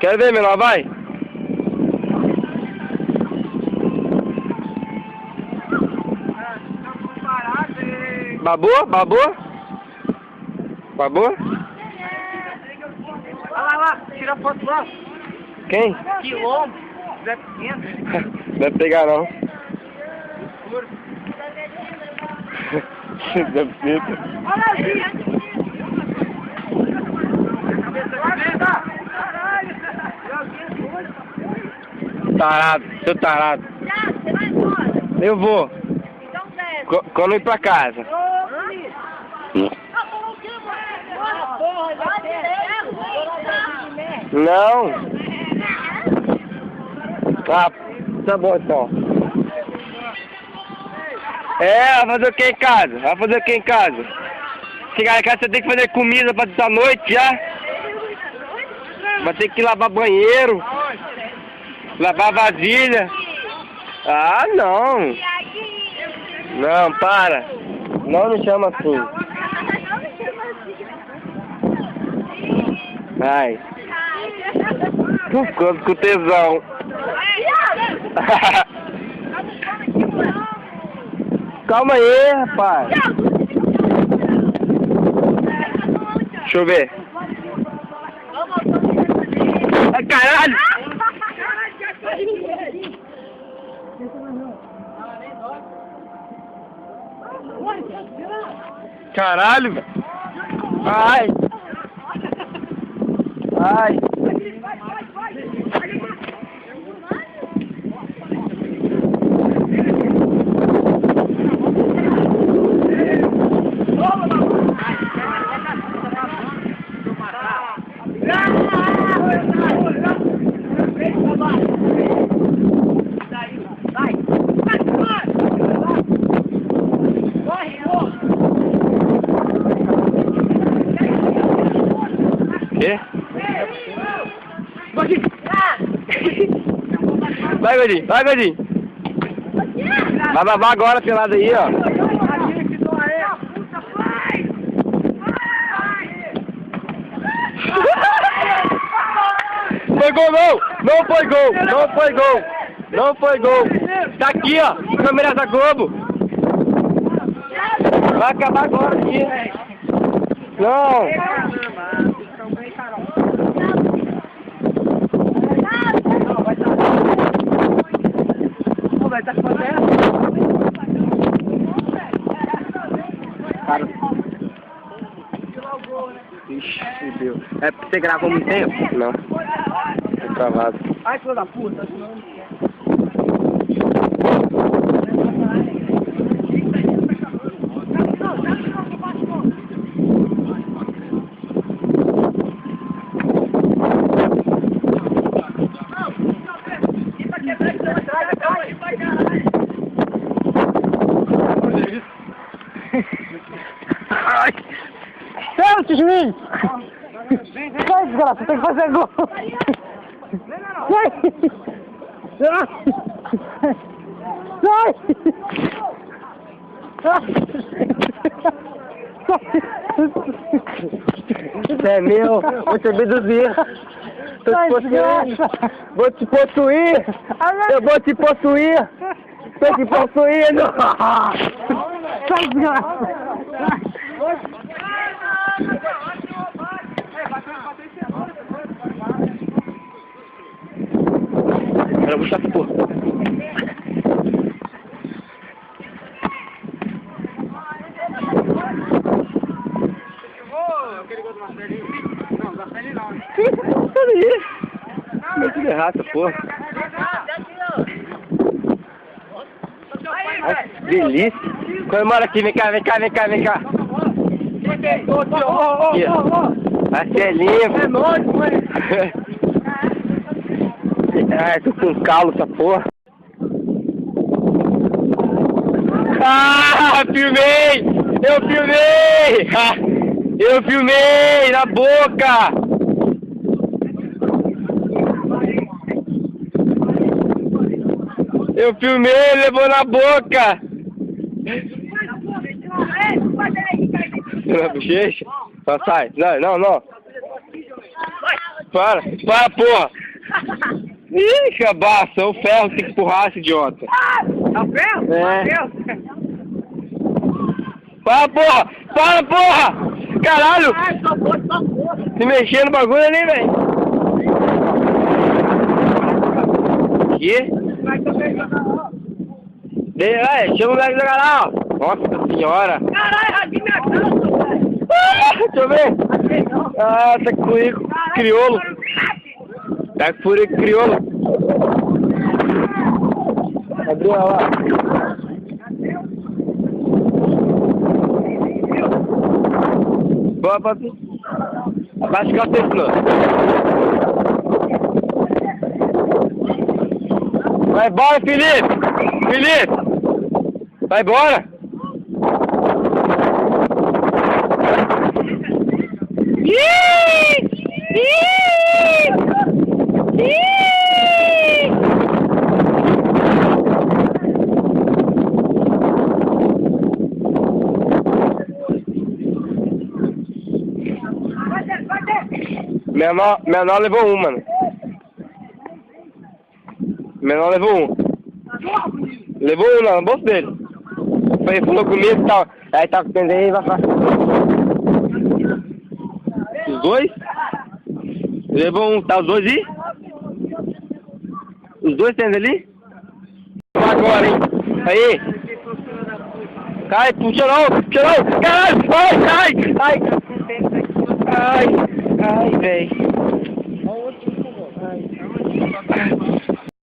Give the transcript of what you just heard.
Quer ver, menor? Vai. Babou? Babou? Babou? Olha lá, tira a foto lá. Quem? Quilombo. Zé Pequeno. Deve pegar não. Deve ser. Olha ali. Tarado, seu tarado. Thiago, você vai embora? Eu vou. Então desce. Quando eu ir pra casa. Não. Ah, tá bom então. Vai fazer o que em casa? Vai fazer o que em casa? Chegar em casa você tem que fazer comida pra essa noite já. Vai ter que lavar banheiro. Lavar vasilha. Ah, não. Não, para. Não me chama assim. Ai. Com tesão. Calma aí, rapaz. Deixa eu ver. Ai, caralho! Caralho, velho. Ai. Ai. Quê? Vai, Godinho, vai, Godinho. Vai lavar agora, pelado aí, ó. Foi gol, não! Não foi gol! Não foi gol! Não foi gol! Tá aqui, ó! Câmera da Globo! Vai acabar agora aqui! Não! Vai estar com a terra. Cara. Ixi, Deus. É porque você gravou muito tempo? Não. Tá travado. Ai, filho da puta. Ai! Certo, juiz! Vai, desgraça, tem que fazer gol! Sai! Sai! Você é meu, vou te abduzir. Tô te possuindo. Vou te possuir. Eu vou te possuir. Tô te possuindo. Sai, desgraça! Cara, vou essa porra. Aquele gol do Marcelinho? Não, do Marcelinho não. Peraí. Como é que ele errar essa porra? Ai, que delícia. Comemora aqui, vem cá, vem cá, vem cá, vem cá. Aqui, ó. Marcelinho. É nóis, mãe. Ai, tô com calo essa porra. Ah, filmei! Eu filmei! Eu filmei na boca! Eu filmei, levou na boca! Na bochecha? Só sai. Não, não, não. Para, porra! Ih, cabaça, é o ferro que tem que empurrar, esse idiota. É o ferro? É. Meu Para, porra! Para, porra! Caralho! Ai, só porra. Se mexer no bagulho ali, velho. Que? Vai também jogar lá. Chama o moleque jogar lá, ó. Nossa senhora. Caralho, rasguei minha calça, velho. Deixa eu ver. Rasguei não. Ah, tá com furico crioulo. Tá com furico crioulo. Abriu ela lá. Boa, papi. Abaixa o capete, não. Vai embora, Felipe! Felipe! Vai embora! Menor levou um, mano. Menor levou um. Levou um no bolso dele. Ele falou comigo e tal. Aí tá com o tênis aí, vai falar. Os dois? Levou um, tá os dois aí? Os dois tênis ali? Agora, hein? Aí! Cai, puxa não! Caralho! Ai, velho!